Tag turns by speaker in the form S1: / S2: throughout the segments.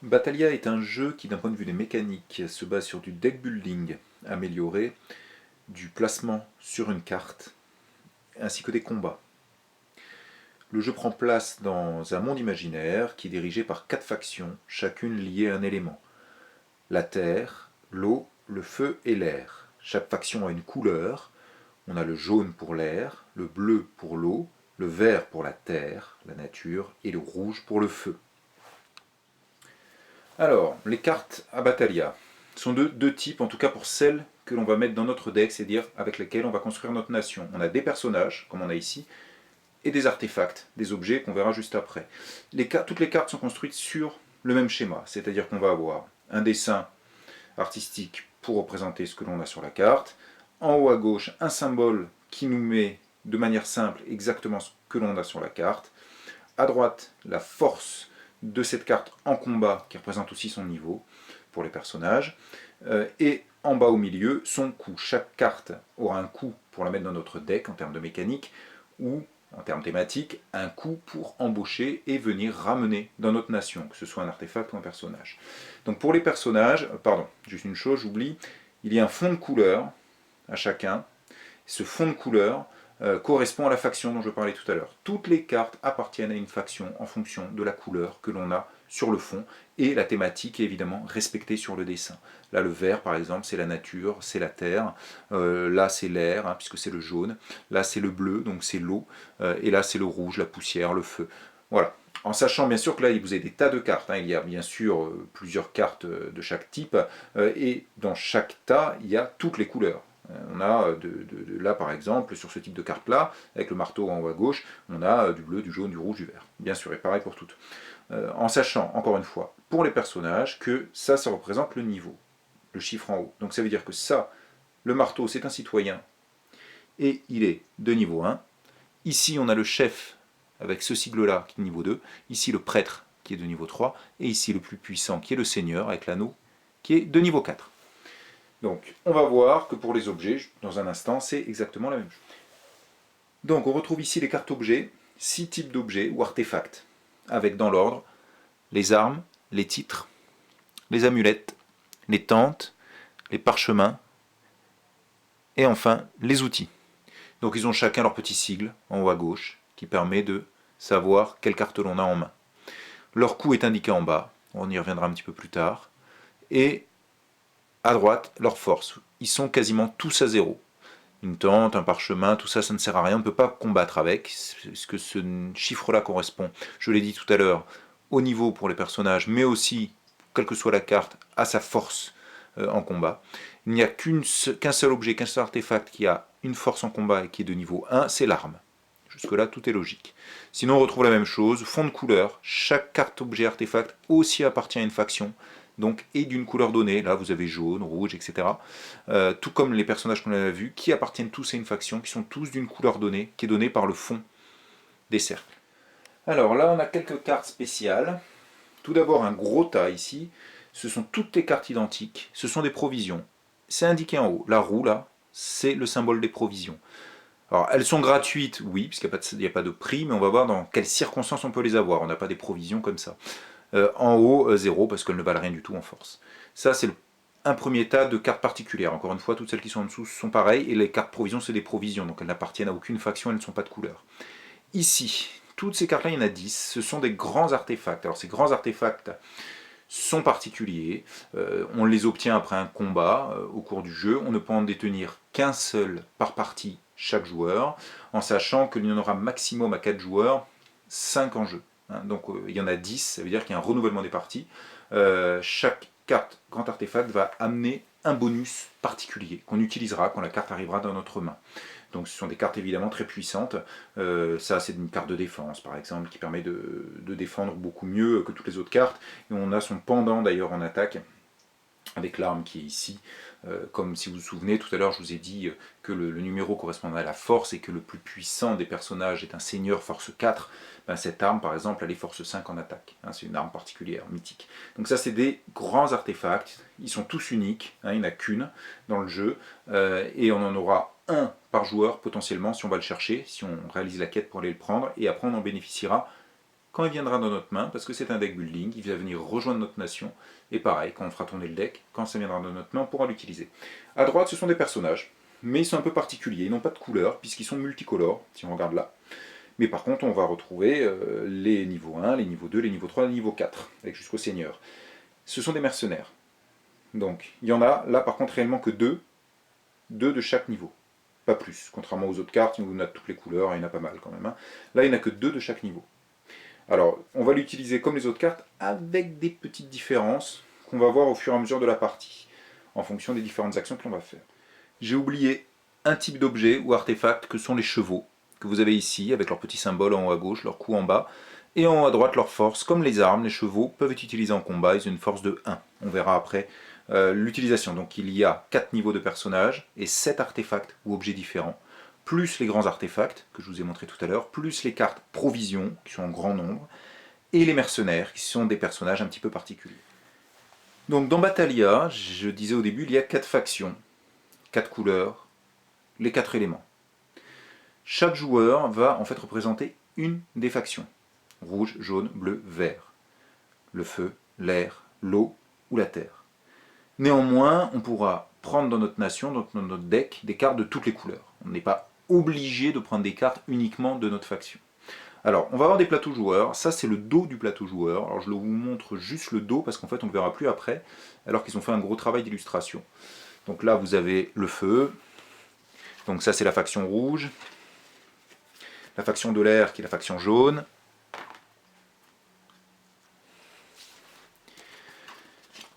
S1: Battaglia est un jeu qui, d'un point de vue des mécaniques, se base sur du deck building amélioré, du placement sur une carte, ainsi que des combats. Le jeu prend place dans un monde imaginaire qui est dirigé par 4 factions, chacune liée à un élément. La terre, l'eau, le feu et l'air. Chaque faction a une couleur. On a le jaune pour l'air, le bleu pour l'eau, le vert pour la terre, la nature, et le rouge pour le feu. Alors, les cartes à Battaglia sont de deux types, en tout cas pour celles que l'on va mettre dans notre deck, c'est-à-dire avec lesquelles on va construire notre nation. On a des personnages, comme on a ici, et des artefacts, des objets qu'on verra juste après. Toutes les cartes sont construites sur le même schéma, c'est-à-dire qu'on va avoir un dessin artistique pour représenter ce que l'on a sur la carte, en haut à gauche un symbole qui nous met de manière simple exactement ce que l'on a sur la carte, à droite la force de cette carte en combat qui représente aussi son niveau pour les personnages, et en bas au milieu son coût. Chaque carte aura un coût pour la mettre dans notre deck en termes de mécanique, ou en termes thématiques, un coût pour embaucher et venir ramener dans notre nation, que ce soit un artefact ou un personnage. Donc pour les personnages, pardon, juste une chose, j'oublie, il y a un fond de couleur à chacun. Ce fond de couleur correspond à la faction dont je parlais tout à l'heure. Toutes les cartes appartiennent à une faction en fonction de la couleur que l'on a sur le fond, et la thématique est évidemment respectée sur le dessin. Là, le vert, par exemple, c'est la nature, c'est la terre. Là, c'est l'air, hein, puisque c'est le jaune. Là, c'est le bleu, donc c'est l'eau. Et là, c'est le rouge, la poussière, le feu. Voilà. En sachant bien sûr que là, vous avez des tas de cartes. Hein. Il y a bien sûr plusieurs cartes de chaque type. Et dans chaque tas, il y a toutes les couleurs. On a là par exemple, sur ce type de carte là, avec le marteau en haut à gauche, on a du bleu, du jaune, du rouge, du vert. Bien sûr, et pareil pour toutes. En sachant, encore une fois, pour les personnages, que ça représente le niveau, le chiffre en haut. Donc ça veut dire que ça, le marteau, c'est un citoyen, et il est de niveau 1. Ici, on a le chef, avec ce sigle-là, qui est de niveau 2. Ici, le prêtre, qui est de niveau 3. Et ici, le plus puissant, qui est le seigneur, avec l'anneau, qui est de niveau 4. Donc, on va voir que pour les objets, dans un instant, c'est exactement la même chose. Donc, on retrouve ici les cartes objets, 6 types d'objets ou artefacts, avec dans l'ordre les armes, les titres, les amulettes, les tentes, les parchemins, et enfin les outils. Donc, ils ont chacun leur petit sigle en haut à gauche, qui permet de savoir quelle carte l'on a en main. Leur coût est indiqué en bas, on y reviendra un petit peu plus tard, et à droite, leur force. Ils sont quasiment tous à zéro. Une tente, un parchemin, tout ça, ça ne sert à rien, on ne peut pas combattre avec, ce que ce chiffre-là correspond, je l'ai dit tout à l'heure, au niveau pour les personnages, mais aussi, quelle que soit la carte, à sa force en combat. Il n'y a qu'un seul objet, qu'un seul artefact qui a une force en combat et qui est de niveau 1, c'est l'arme. Jusque-là, tout est logique. Sinon, on retrouve la même chose, fond de couleur, chaque carte, objet, artefact aussi appartient à une faction, donc, et d'une couleur donnée. Là, vous avez jaune, rouge, etc. Tout comme les personnages qu'on a vus, qui appartiennent tous à une faction, qui sont tous d'une couleur donnée, qui est donnée par le fond des cercles. Alors là, on a quelques cartes spéciales. Tout d'abord, un gros tas ici. Ce sont toutes les cartes identiques. Ce sont des provisions. C'est indiqué en haut. La roue, là, c'est le symbole des provisions. Alors, elles sont gratuites, oui, puisqu'il n'y a pas de prix, mais on va voir dans quelles circonstances on peut les avoir. On n'a pas des provisions comme ça. En haut, 0, parce qu'elles ne valent rien du tout en force. Ça, c'est un premier tas de cartes particulières. Encore une fois, toutes celles qui sont en dessous sont pareilles, et les cartes provisions, c'est des provisions, donc elles n'appartiennent à aucune faction, elles ne sont pas de couleur. Ici, toutes ces cartes-là, il y en a 10, ce sont des grands artefacts. Alors, ces grands artefacts sont particuliers, on les obtient après un combat au cours du jeu, on ne peut en détenir qu'un seul par partie chaque joueur, en sachant qu'il y en aura maximum à 4 joueurs, 5 en jeu. Donc il y en a 10, ça veut dire qu'il y a un renouvellement des parties. Chaque carte grand artefact va amener un bonus particulier qu'on utilisera quand la carte arrivera dans notre main. Donc ce sont des cartes évidemment très puissantes. Ça c'est une carte de défense par exemple qui permet de défendre beaucoup mieux que toutes les autres cartes. Et on a son pendant d'ailleurs en attaque avec l'arme qui est ici. Comme si vous vous souvenez, tout à l'heure je vous ai dit que le numéro correspondait à la force et que le plus puissant des personnages est un seigneur force 4. Ben, cette arme par exemple elle est force 5 en attaque. C'est une arme particulière, mythique. Donc ça c'est des grands artefacts, ils sont tous uniques, il n'y en a qu'une dans le jeu, et on en aura un par joueur potentiellement si on va le chercher, si on réalise la quête pour aller le prendre, et après on en bénéficiera quand il viendra dans notre main, parce que c'est un deck building, il va venir rejoindre notre nation, et pareil, quand on fera tourner le deck, quand ça viendra dans notre main, on pourra l'utiliser. À droite, ce sont des personnages, mais ils sont un peu particuliers, ils n'ont pas de couleur, puisqu'ils sont multicolores, si on regarde là. Mais par contre, on va retrouver les niveaux 1, les niveaux 2, les niveaux 3, les niveaux 4, avec jusqu'au seigneur. Ce sont des mercenaires. Donc, il y en a, là par contre, réellement que deux de chaque niveau. Pas plus, contrairement aux autres cartes, où on a toutes les couleurs, il y en a pas mal quand même. Hein. Là, il n'y en a que 2 de chaque niveau. Alors, on va l'utiliser comme les autres cartes, avec des petites différences qu'on va voir au fur et à mesure de la partie, en fonction des différentes actions que l'on va faire. J'ai oublié un type d'objet ou artefact que sont les chevaux, que vous avez ici, avec leur petit symbole en haut à gauche, leur cou en bas, et en haut à droite leur force. Comme les armes, les chevaux peuvent être utilisés en combat, ils ont une force de 1. On verra après l'utilisation. Donc il y a 4 niveaux de personnages et 7 artefacts ou objets différents, plus les grands artefacts que je vous ai montré tout à l'heure, plus les cartes provisions, qui sont en grand nombre, et les mercenaires, qui sont des personnages un petit peu particuliers. Donc dans Battalia, je disais au début, il y a 4 factions, 4 couleurs, les 4 éléments. Chaque joueur va en fait représenter une des factions. Rouge, jaune, bleu, vert. Le feu, l'air, l'eau ou la terre. Néanmoins, on pourra prendre dans notre nation, dans notre deck, des cartes de toutes les couleurs. On n'est pas obligé de prendre des cartes uniquement de notre faction. Alors, on va avoir des plateaux joueurs. Ça, c'est le dos du plateau joueur. Alors, je vous montre juste le dos parce qu'en fait, on ne le verra plus après, alors qu'ils ont fait un gros travail d'illustration. Donc là, vous avez le feu. Donc ça, c'est la faction rouge. La faction de l'air, qui est la faction jaune.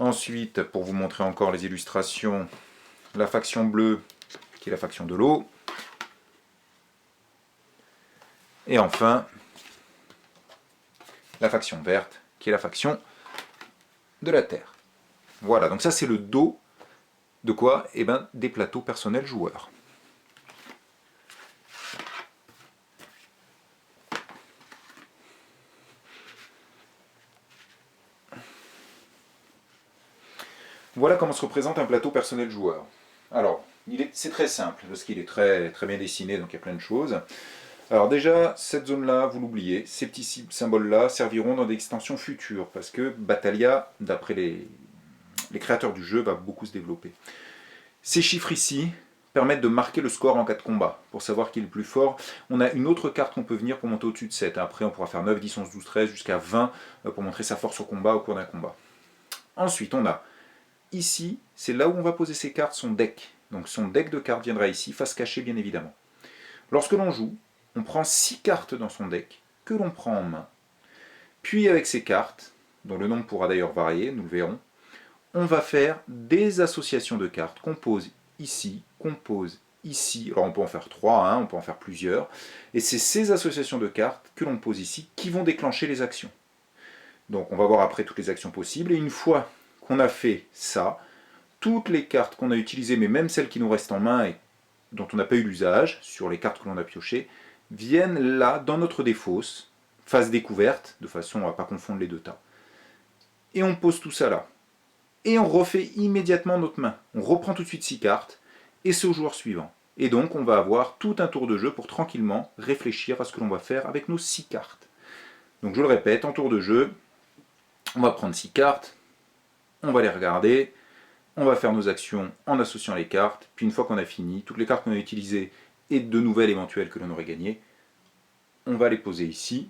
S1: Ensuite, pour vous montrer encore les illustrations, la faction bleue, qui est la faction de l'eau. Et enfin, la faction verte, qui est la faction de la terre. Voilà, donc ça c'est le dos de quoi? Eh bien, des plateaux personnels joueurs. Voilà comment se représente un plateau personnel joueur. Alors, c'est très simple, parce qu'il est très bien dessiné, donc il y a plein de choses. Alors déjà, cette zone-là, vous l'oubliez, ces petits symboles-là serviront dans des extensions futures, parce que Battalia, d'après les créateurs du jeu, va beaucoup se développer. Ces chiffres ici permettent de marquer le score en cas de combat, pour savoir qui est le plus fort. On a une autre carte qu'on peut venir pour monter au-dessus de 7. Après, on pourra faire 9, 10, 11, 12, 13, jusqu'à 20 pour montrer sa force au combat au cours d'un combat. Ensuite, on a ici, c'est là où on va poser ses cartes, son deck. Donc son deck de cartes viendra ici, face cachée bien évidemment. Lorsque l'on joue, on prend 6 cartes dans son deck, que l'on prend en main. Puis avec ces cartes, dont le nombre pourra d'ailleurs varier, nous le verrons, on va faire des associations de cartes qu'on pose ici, qu'on pose ici. Alors on peut en faire 3, hein, on peut en faire plusieurs. Et c'est ces associations de cartes que l'on pose ici qui vont déclencher les actions. Donc on va voir après toutes les actions possibles. Et une fois qu'on a fait ça, toutes les cartes qu'on a utilisées, mais même celles qui nous restent en main et dont on n'a pas eu l'usage, sur les cartes que l'on a piochées, viennent là, dans notre défausse, phase découverte, de façon à ne pas confondre les deux tas. Et on pose tout ça là. Et on refait immédiatement notre main. On reprend tout de suite 6 cartes, et c'est au joueur suivant. Et donc on va avoir tout un tour de jeu pour tranquillement réfléchir à ce que l'on va faire avec nos 6 cartes. Donc je le répète, en tour de jeu, on va prendre 6 cartes, on va les regarder, on va faire nos actions en associant les cartes, puis une fois qu'on a fini, toutes les cartes qu'on a utilisées et de nouvelles éventuelles que l'on aurait gagnées, on va les poser ici,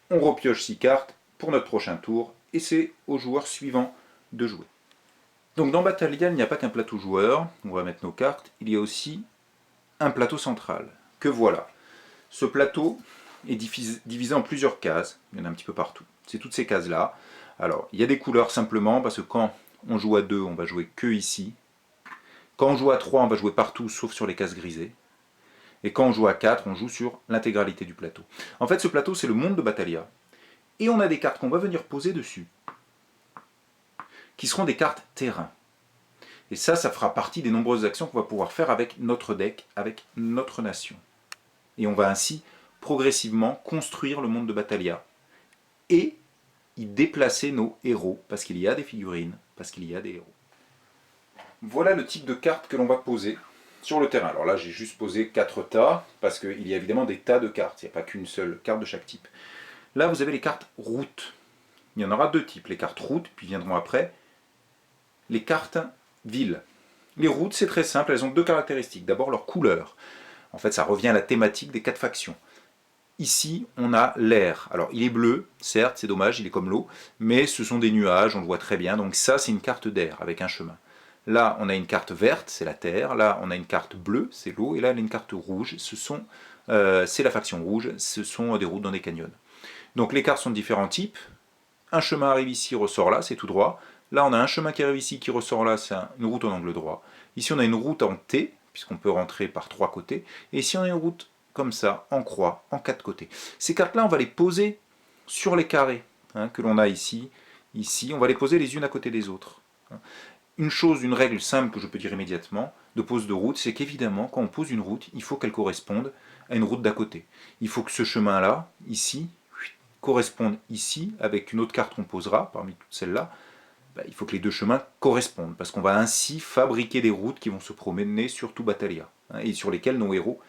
S1: on repioche 6 cartes pour notre prochain tour, et c'est au joueur suivant de jouer. Donc dans Battalia, il n'y a pas qu'un plateau joueur, on va mettre nos cartes, il y a aussi un plateau central, que voilà. Ce plateau est divisé en plusieurs cases, il y en a un petit peu partout. C'est toutes ces cases-là. Alors, il y a des couleurs simplement, parce que quand on joue à 2, on va jouer que ici. Quand on joue à 3, on va jouer partout, sauf sur les cases grisées. Et quand on joue à 4, on joue sur l'intégralité du plateau. En fait, ce plateau, c'est le monde de Battalia. Et on a des cartes qu'on va venir poser dessus, qui seront des cartes terrain. Et ça fera partie des nombreuses actions qu'on va pouvoir faire avec notre deck, avec notre nation. Et on va ainsi progressivement construire le monde de Battalia et y déplacer nos héros, parce qu'il y a des figurines, parce qu'il y a des héros. Voilà le type de cartes que l'on va poser sur le terrain. Alors là, j'ai juste posé 4 tas, parce qu'il y a évidemment des tas de cartes, il n'y a pas qu'une seule carte de chaque type. Là, vous avez les cartes routes. Il y en aura deux types, les cartes routes, puis viendront après les cartes villes. Les routes, c'est très simple, elles ont deux caractéristiques. D'abord, leur couleur. En fait, ça revient à la thématique des 4 factions. Ici, on a l'air. Alors, il est bleu, certes, c'est dommage, il est comme l'eau, mais ce sont des nuages, on le voit très bien. Donc ça, c'est une carte d'air avec un chemin. Là, on a une carte verte, c'est la terre. Là, on a une carte bleue, c'est l'eau. Et là, on a une carte rouge, c'est la faction rouge, ce sont des routes dans des canyons. Donc les cartes sont de différents types. Un chemin arrive ici, ressort là, c'est tout droit. Là, on a un chemin qui arrive ici, qui ressort là, c'est une route en angle droit. Ici, on a une route en T, puisqu'on peut rentrer par 3 côtés. Et ici, on a une route comme ça, en croix, en 4 côtés. Ces cartes-là, on va les poser sur les carrés que l'on a ici, ici. On va les poser les unes à côté des autres. Une règle simple que je peux dire immédiatement de pose de route, c'est qu'évidemment, quand on pose une route, il faut qu'elle corresponde à une route d'à côté. Il faut que ce chemin-là, ici, corresponde ici, avec une autre carte qu'on posera, parmi toutes celles-là. Il faut que les deux chemins correspondent, parce qu'on va ainsi fabriquer des routes qui vont se promener sur tout Batalia, et sur lesquelles nos héros,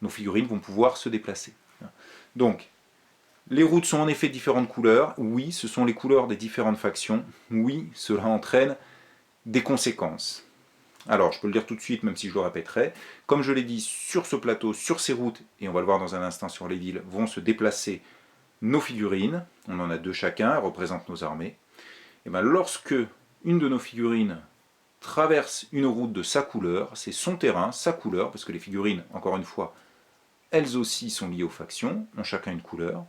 S1: nos figurines vont pouvoir se déplacer. Donc, les routes sont en effet de différentes couleurs. Oui, ce sont les couleurs des différentes factions. Oui, cela entraîne des conséquences. Alors, je peux le dire tout de suite, même si je le répéterai. Comme je l'ai dit, sur ce plateau, sur ces routes, et on va le voir dans un instant sur les villes, vont se déplacer nos figurines. On en a 2 chacun, elles représentent nos armées. Et bien, lorsque une de nos figurines traverse une route de sa couleur, c'est son terrain, sa couleur, parce que les figurines, encore une fois, elles aussi sont liées aux factions, ont chacun une couleur.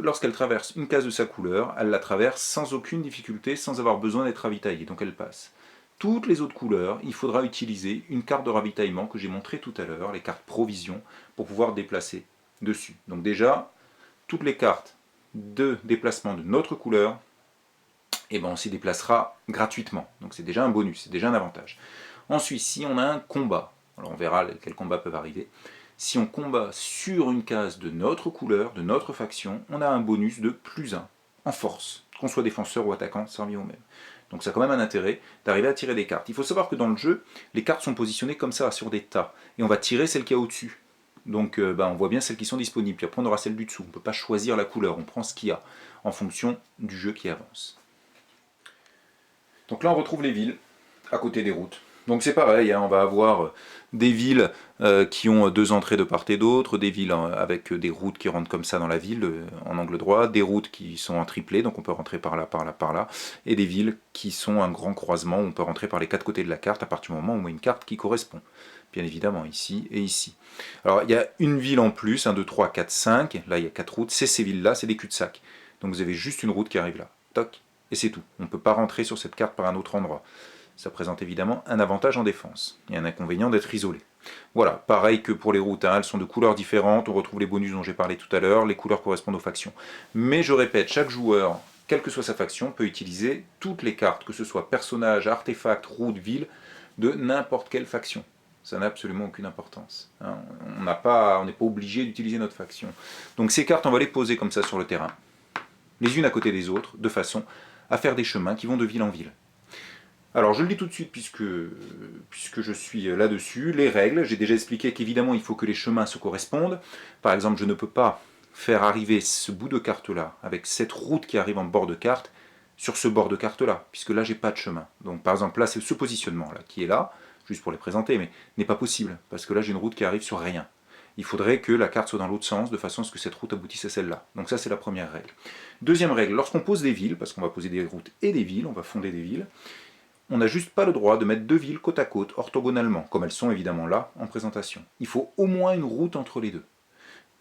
S1: Lorsqu'elle traverse une case de sa couleur, elle la traverse sans aucune difficulté, sans avoir besoin d'être ravitaillée, donc elle passe. Toutes les autres couleurs, il faudra utiliser une carte de ravitaillement que j'ai montré tout à l'heure, les cartes provision, pour pouvoir déplacer dessus. Donc déjà, toutes les cartes de déplacement de notre couleur, on s'y déplacera gratuitement. Donc c'est déjà un bonus, c'est déjà un avantage. Ensuite, si on a un combat, alors on verra quels combats peuvent arriver, si on combat sur une case de notre couleur, de notre faction, on a un bonus de +1 en force, qu'on soit défenseur ou attaquant, ça revient au même. Donc ça a quand même un intérêt d'arriver à tirer des cartes. Il faut savoir que dans le jeu, les cartes sont positionnées comme ça, sur des tas, et on va tirer celle qui est au-dessus. Donc on voit bien celles qui sont disponibles, puis après on aura celle du dessous. On ne peut pas choisir la couleur, on prend ce qu'il y a, en fonction du jeu qui avance. Donc là on retrouve les villes, à côté des routes. Donc c'est pareil, on va avoir des villes qui ont 2 entrées de part et d'autre, des villes avec des routes qui rentrent comme ça dans la ville, en angle droit, des routes qui sont en triplé, donc on peut rentrer par là, par là, par là, et des villes qui sont un grand croisement, où on peut rentrer par les 4 côtés de la carte à partir du moment où on a une carte qui correspond. Bien évidemment, ici et ici. Alors il y a une ville en plus, 1, 2, 3, 4, 5, là il y a 4 routes, c'est ces villes-là, c'est des cul-de-sac. Donc vous avez juste une route qui arrive là, toc, et c'est tout. On ne peut pas rentrer sur cette carte par un autre endroit. Ça présente évidemment un avantage en défense et un inconvénient d'être isolé. Voilà, pareil que pour les routes, elles sont de couleurs différentes, on retrouve les bonus dont j'ai parlé tout à l'heure, les couleurs correspondent aux factions. Mais je répète, chaque joueur, quelle que soit sa faction, peut utiliser toutes les cartes, que ce soit personnages, artefacts, routes, villes, de n'importe quelle faction. Ça n'a absolument aucune importance. On n'est pas obligé d'utiliser notre faction. Donc ces cartes, on va les poser comme ça sur le terrain, les unes à côté des autres, de façon à faire des chemins qui vont de ville en ville. Alors je le dis tout de suite puisque je suis là-dessus, les règles, j'ai déjà expliqué qu'évidemment il faut que les chemins se correspondent. Par exemple, je ne peux pas faire arriver ce bout de carte-là, avec cette route qui arrive en bord de carte, sur ce bord de carte-là, puisque là j'ai pas de chemin. Donc par exemple là c'est ce positionnement-là qui est là, juste pour les présenter, mais n'est pas possible, parce que là j'ai une route qui arrive sur rien. Il faudrait que la carte soit dans l'autre sens, de façon à ce que cette route aboutisse à celle-là. Donc ça c'est la première règle. Deuxième règle, lorsqu'on pose des villes, parce qu'on va poser des routes et des villes, on va fonder des villes, on n'a juste pas le droit de mettre 2 villes côte à côte, orthogonalement, comme elles sont évidemment là, en présentation. Il faut au moins une route entre les deux.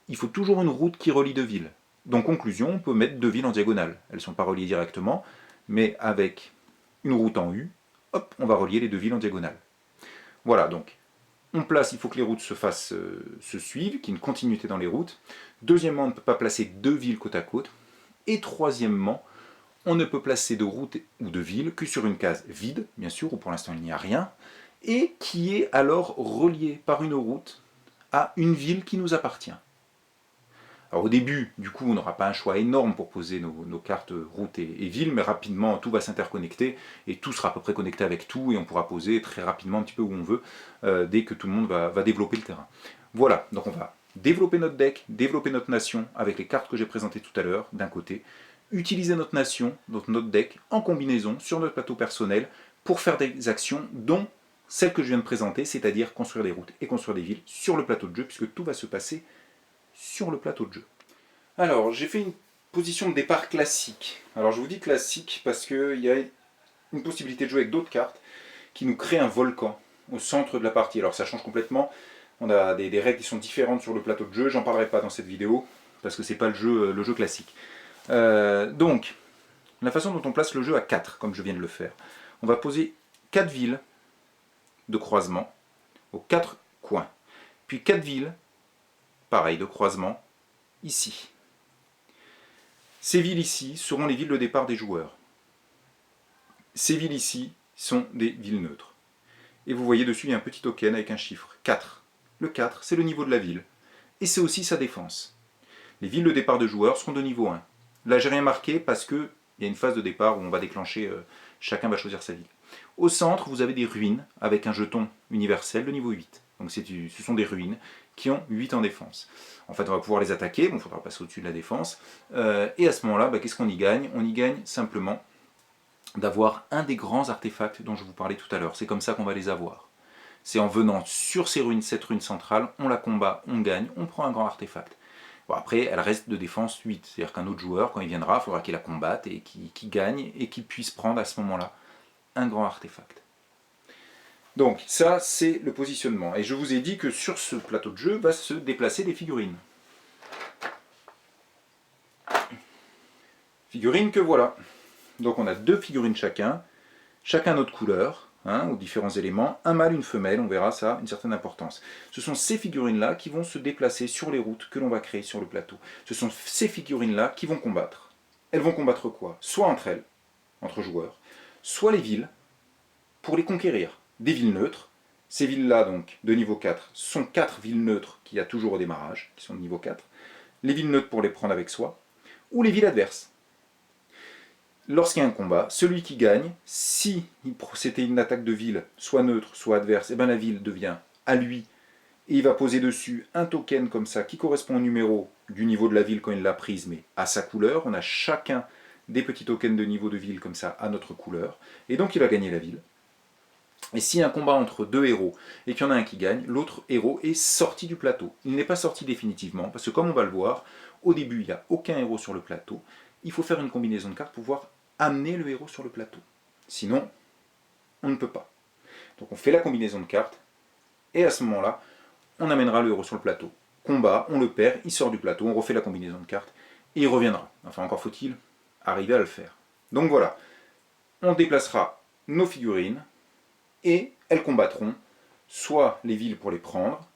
S1: Il faut toujours une route qui relie 2 villes. Donc conclusion, on peut mettre 2 villes en diagonale. Elles ne sont pas reliées directement, mais avec une route en U, hop, on va relier les 2 villes en diagonale. Voilà, donc, on place, il faut que les routes se suivent, qu'il y ait une continuité dans les routes. Deuxièmement, on ne peut pas placer 2 villes côte à côte. Et troisièmement, on ne peut placer de route ou de ville que sur une case vide, bien sûr, où pour l'instant il n'y a rien, et qui est alors reliée par une route à une ville qui nous appartient. Alors au début, du coup, on n'aura pas un choix énorme pour poser nos cartes route et ville, mais rapidement tout va s'interconnecter, et tout sera à peu près connecté avec tout, et on pourra poser très rapidement un petit peu où on veut, dès que tout le monde va développer le terrain. Voilà, donc on va développer notre deck, développer notre nation avec les cartes que j'ai présentées tout à l'heure, d'un côté, utiliser notre nation, notre deck, en combinaison sur notre plateau personnel pour faire des actions dont celle que je viens de présenter, c'est-à-dire construire des routes et construire des villes sur le plateau de jeu, puisque tout va se passer sur le plateau de jeu. Alors, j'ai fait une position de départ classique. Alors, je vous dis classique parce qu'il y a une possibilité de jouer avec d'autres cartes qui nous créent un volcan au centre de la partie. Alors, ça change complètement. On a des règles qui sont différentes sur le plateau de jeu. J'en parlerai pas dans cette vidéo parce que c'est pas le jeu classique. Donc, la façon dont on place le jeu à 4, comme je viens de le faire. On va poser 4 villes de croisement aux 4 coins. Puis 4 villes, pareil, de croisement, ici. Ces villes ici seront les villes de départ des joueurs. Ces villes ici sont des villes neutres. Et vous voyez dessus, il y a un petit token avec un chiffre, 4. Le 4, c'est le niveau de la ville. Et c'est aussi sa défense. Les villes de départ de joueurs seront de niveau 1. Là, j'ai rien marqué parce qu'il y a une phase de départ où on va déclencher, chacun va choisir sa ville. Au centre, vous avez des ruines avec un jeton universel de niveau 8. Donc ce sont des ruines qui ont 8 en défense. En fait, on va pouvoir les attaquer, bon, il faudra passer au-dessus de la défense. Et à ce moment-là, qu'est-ce qu'on y gagne? On y gagne simplement d'avoir un des grands artefacts dont je vous parlais tout à l'heure. C'est comme ça qu'on va les avoir. C'est en venant sur ces ruines, cette rune centrale, on la combat, on gagne, on prend un grand artefact. Bon, après, elle reste de défense 8, c'est-à-dire qu'un autre joueur, quand il viendra, il faudra qu'il la combatte et qu'il gagne et qu'il puisse prendre à ce moment-là un grand artefact. Donc ça, c'est le positionnement. Et je vous ai dit que sur ce plateau de jeu va se déplacer des figurines. Figurines que voilà. Donc on a 2 figurines chacun notre couleur, aux différents éléments, un mâle, une femelle, on verra ça, une certaine importance. Ce sont ces figurines-là qui vont se déplacer sur les routes que l'on va créer sur le plateau. Ce sont ces figurines-là qui vont combattre. Elles vont combattre quoi? Soit entre elles, entre joueurs, soit les villes, pour les conquérir. Des villes neutres. Ces villes-là, donc, de niveau 4, sont 4 villes neutres qu'il y a toujours au démarrage, qui sont de niveau 4. Les villes neutres pour les prendre avec soi, ou les villes adverses. Lorsqu'il y a un combat, celui qui gagne, si c'était une attaque de ville, soit neutre, soit adverse, et bien la ville devient à lui, et il va poser dessus un token comme ça, qui correspond au numéro du niveau de la ville quand il l'a prise, mais à sa couleur. On a chacun des petits tokens de niveau de ville comme ça, à notre couleur, et donc il va gagner la ville. Et s'il y a un combat entre 2 héros, et qu'il y en a un qui gagne, l'autre héros est sorti du plateau. Il n'est pas sorti définitivement, parce que comme on va le voir, au début il n'y a aucun héros sur le plateau. Il faut faire une combinaison de cartes pour pouvoir amener le héros sur le plateau. Sinon, on ne peut pas. Donc on fait la combinaison de cartes, et à ce moment-là, on amènera le héros sur le plateau. Combat, on le perd, il sort du plateau, on refait la combinaison de cartes, et il reviendra. Enfin, encore faut-il arriver à le faire. Donc voilà, on déplacera nos figurines, et elles combattront soit les villes pour les prendre,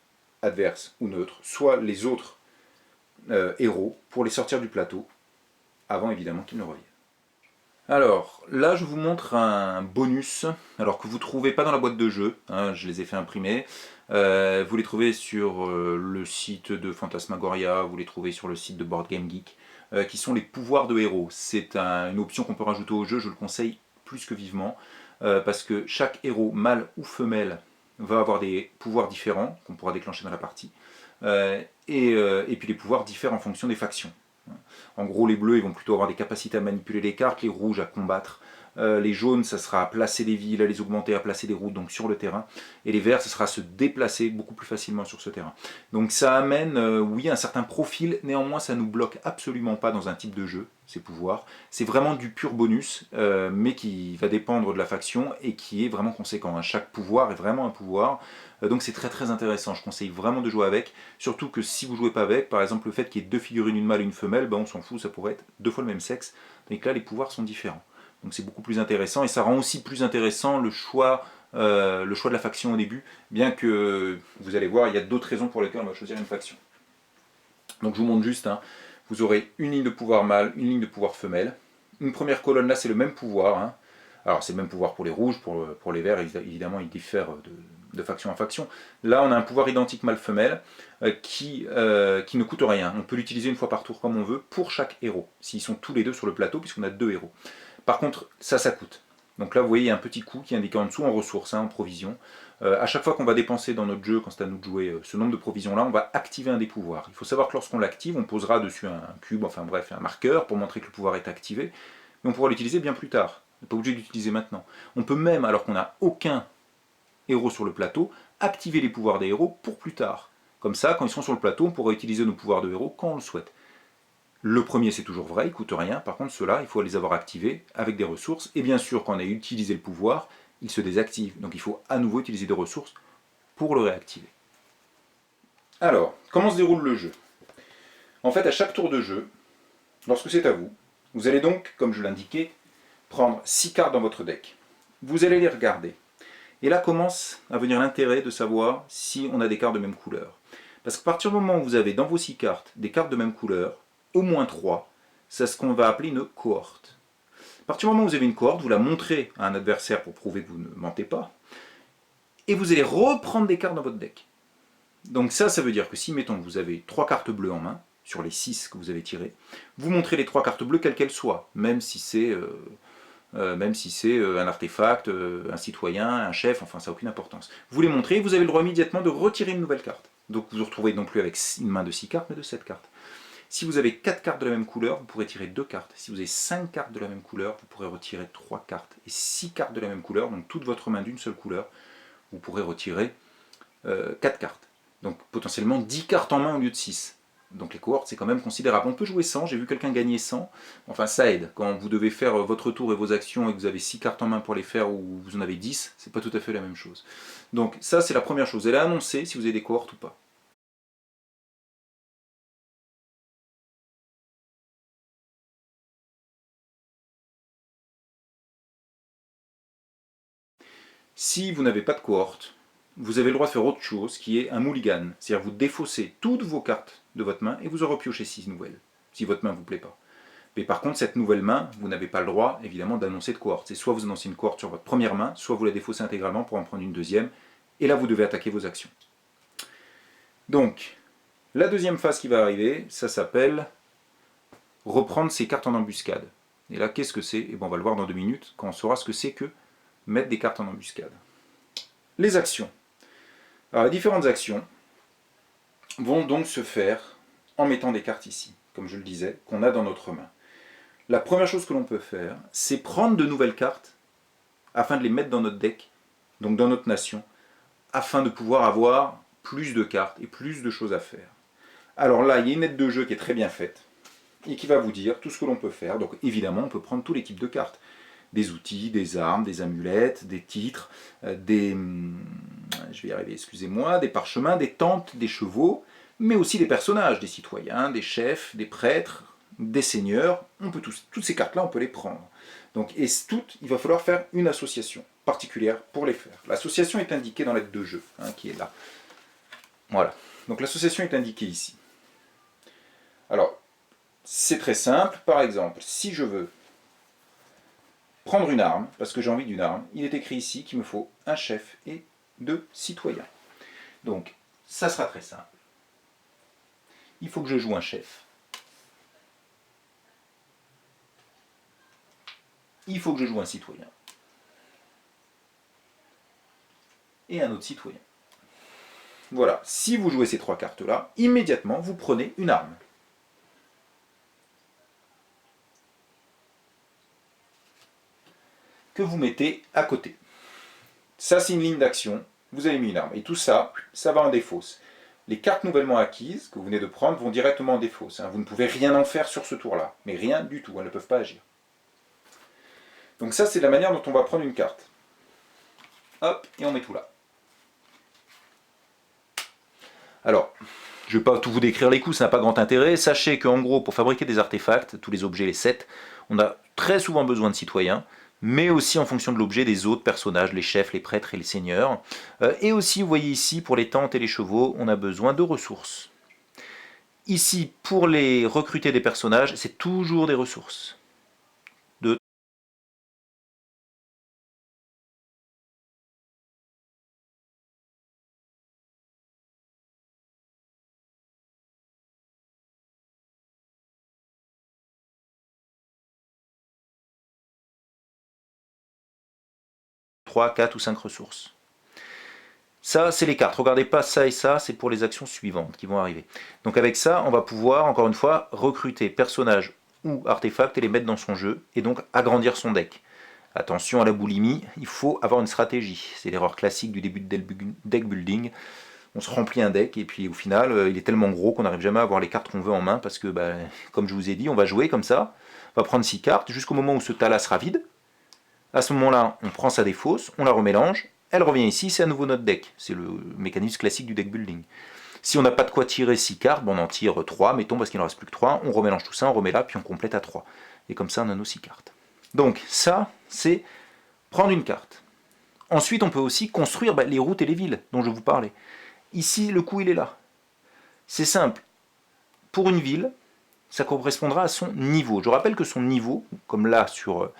S1: adverses ou neutres, soit les autres héros pour les sortir du plateau, avant évidemment qu'ils ne reviennent. Alors, là je vous montre un bonus, alors que vous ne trouvez pas dans la boîte de jeu, je les ai fait imprimer. Vous les trouvez sur le site de Phantasmagoria, vous les trouvez sur le site de Board Game Geek, qui sont les pouvoirs de héros. C'est une option qu'on peut rajouter au jeu, je le conseille plus que vivement, parce que chaque héros, mâle ou femelle, va avoir des pouvoirs différents qu'on pourra déclencher dans la partie, et puis les pouvoirs diffèrent en fonction des factions. En gros, les bleus ils vont plutôt avoir des capacités à manipuler les cartes, les rouges à combattre, les jaunes ça sera à placer des villes, à les augmenter, à placer des routes donc sur le terrain, et les verts ça sera à se déplacer beaucoup plus facilement sur ce terrain. Donc ça amène, oui, un certain profil, néanmoins ça ne nous bloque absolument pas dans un type de jeu, ces pouvoirs. C'est vraiment du pur bonus, mais qui va dépendre de la faction et qui est vraiment conséquent. Chaque pouvoir est vraiment un pouvoir. Donc c'est très très intéressant, je conseille vraiment de jouer avec, surtout que si vous ne jouez pas avec, par exemple le fait qu'il y ait 2 figurines, une mâle et une femelle, on s'en fout, ça pourrait être 2 fois le même sexe, donc là les pouvoirs sont différents. Donc c'est beaucoup plus intéressant, et ça rend aussi plus intéressant le choix de la faction au début, bien que vous allez voir, il y a d'autres raisons pour lesquelles on va choisir une faction. Donc je vous montre juste, vous aurez une ligne de pouvoir mâle, une ligne de pouvoir femelle, une première colonne là c'est le même pouvoir, alors c'est le même pouvoir pour les rouges, pour les verts évidemment ils diffèrent de faction en faction. Là on a un pouvoir identique mâle-femelle qui ne coûte rien. On peut l'utiliser une fois par tour comme on veut pour chaque héros, s'ils sont tous les deux sur le plateau puisqu'on a 2 héros. Par contre ça coûte. Donc là vous voyez il y a un petit coût qui est indiqué en dessous en ressources, en provision. À chaque fois qu'on va dépenser dans notre jeu, quand c'est à nous de jouer ce nombre de provisions-là, on va activer un des pouvoirs. Il faut savoir que lorsqu'on l'active, on posera dessus un cube, enfin bref, un marqueur pour montrer que le pouvoir est activé, mais on pourra l'utiliser bien plus tard. On n'est pas obligé d'utiliser maintenant. On peut même, alors qu'on n'a aucun héros sur le plateau, activer les pouvoirs des héros pour plus tard. Comme ça, quand ils sont sur le plateau, on pourra utiliser nos pouvoirs de héros quand on le souhaite. Le premier, c'est toujours vrai, il ne coûte rien. Par contre, ceux-là, il faut les avoir activés avec des ressources. Et bien sûr, quand on a utilisé le pouvoir, il se désactive. Donc il faut à nouveau utiliser des ressources pour le réactiver. Alors, comment se déroule le jeu? En fait, à chaque tour de jeu, lorsque c'est à vous, vous allez donc, comme je l'indiquais, prendre 6 cartes dans votre deck. Vous allez les regarder. Et là commence à venir l'intérêt de savoir si on a des cartes de même couleur. Parce qu'à partir du moment où vous avez dans vos 6 cartes des cartes de même couleur, au moins 3, c'est ce qu'on va appeler une cohorte. À partir du moment où vous avez une cohorte, vous la montrez à un adversaire pour prouver que vous ne mentez pas, et vous allez reprendre des cartes dans votre deck. Donc ça veut dire que si, mettons, vous avez 3 cartes bleues en main, sur les 6 que vous avez tirées, vous montrez les 3 cartes bleues quelles qu'elles soient, même si c'est un artefact, un citoyen, un chef, enfin ça n'a aucune importance. Vous les montrez et vous avez le droit immédiatement de retirer une nouvelle carte. Donc vous vous retrouvez non plus avec une main de 6 cartes, mais de 7 cartes. Si vous avez 4 cartes de la même couleur, vous pourrez tirer 2 cartes. Si vous avez 5 cartes de la même couleur, vous pourrez retirer 3 cartes. Et 6 cartes de la même couleur, donc toute votre main d'une seule couleur, vous pourrez retirer 4 cartes. Donc potentiellement 10 cartes en main au lieu de 6. Donc les cohortes, c'est quand même considérable. On peut jouer 100, j'ai vu quelqu'un gagner 100. Enfin, ça aide. Quand vous devez faire votre tour et vos actions et que vous avez 6 cartes en main pour les faire ou vous en avez 10, c'est pas tout à fait la même chose. Donc ça, c'est la première chose. Elle a annoncé si vous avez des cohortes ou pas. Si vous n'avez pas de cohorte, vous avez le droit de faire autre chose qui est un mulligan. C'est-à-dire vous défaussez toutes vos cartes de votre main et vous en repiochez 6 nouvelles, si votre main ne vous plaît pas. Mais par contre, cette nouvelle main, vous n'avez pas le droit, évidemment, d'annoncer de cohorte. C'est soit vous annoncez une cohorte sur votre première main, soit vous la défaussez intégralement pour en prendre une deuxième, et là, vous devez attaquer vos actions. Donc, la deuxième phase qui va arriver, ça s'appelle reprendre ses cartes en embuscade. Et là, qu'est-ce que c'est? Et bon, on va le voir dans 2 minutes, quand on saura ce que c'est que mettre des cartes en embuscade. Les actions. Alors, les différentes actions vont donc se faire en mettant des cartes ici, comme je le disais, qu'on a dans notre main. La première chose que l'on peut faire, c'est prendre de nouvelles cartes afin de les mettre dans notre deck, donc dans notre nation, afin de pouvoir avoir plus de cartes et plus de choses à faire. Alors là, il y a une aide de jeu qui est très bien faite et qui va vous dire tout ce que l'on peut faire. Donc évidemment, on peut prendre tous les types de cartes. Des outils, des armes, des amulettes, des titres, je vais y arriver, excusez-moi, des parchemins, des tentes, des chevaux, mais aussi des personnages, des citoyens, des chefs, des prêtres, des seigneurs. On peut toutes ces cartes-là, on peut les prendre. Donc, et toutes, il va falloir faire une association particulière pour les faire. L'association est indiquée dans l'aide de jeu, qui est là. Voilà. Donc l'association est indiquée ici. Alors, c'est très simple. Par exemple, si je veux prendre une arme, parce que j'ai envie d'une arme, il est écrit ici qu'il me faut un chef et 2 citoyens. Donc, ça sera très simple. Il faut que je joue un chef. Il faut que je joue un citoyen. Et un autre citoyen. Voilà, si vous jouez ces 3 cartes-là, immédiatement, vous prenez une arme. Que vous mettez à côté. Ça, c'est une ligne d'action. Vous avez mis une arme. Et tout ça, ça va en défausse. Les cartes nouvellement acquises que vous venez de prendre vont directement en défausse. Vous ne pouvez rien en faire sur ce tour-là. Mais rien du tout. Elles ne peuvent pas agir. Donc ça, c'est la manière dont on va prendre une carte. Hop, et on met tout là. Alors, je ne vais pas tout vous décrire les coups, ça n'a pas grand intérêt. Sachez qu'en gros, pour fabriquer des artefacts, tous les objets, les sets, on a très souvent besoin de citoyens, mais aussi en fonction de l'objet des autres personnages, les chefs, les prêtres et les seigneurs. Et aussi, vous voyez ici, pour les tentes et les chevaux, on a besoin de ressources. Ici, pour les recruter des personnages, c'est toujours des ressources. De 3, 4 ou 5 ressources. Ça, c'est les cartes. Regardez pas ça et ça, c'est pour les actions suivantes qui vont arriver. Donc avec ça, on va pouvoir, encore une fois, recruter personnages ou artefacts et les mettre dans son jeu, et donc agrandir son deck. Attention à la boulimie, il faut avoir une stratégie. C'est l'erreur classique du début de deck building. On se remplit un deck, et puis au final, il est tellement gros qu'on n'arrive jamais à avoir les cartes qu'on veut en main, parce que, comme je vous ai dit, on va jouer comme ça, on va prendre 6 cartes, jusqu'au moment où ce tas-là sera vide. À ce moment-là, on prend sa défausse, on la remélange, elle revient ici, c'est à nouveau notre deck. C'est le mécanisme classique du deck building. Si on n'a pas de quoi tirer 6 cartes, on en tire 3, mettons, parce qu'il ne reste plus que 3, on remélange tout ça, on remet là, puis on complète à 3. Et comme ça, on a nos 6 cartes. Donc ça, c'est prendre une carte. Ensuite, on peut aussi construire les routes et les villes dont je vous parlais. Ici, le coup, il est là. C'est simple. Pour une ville, ça correspondra à son niveau. Je rappelle que son niveau, comme là sur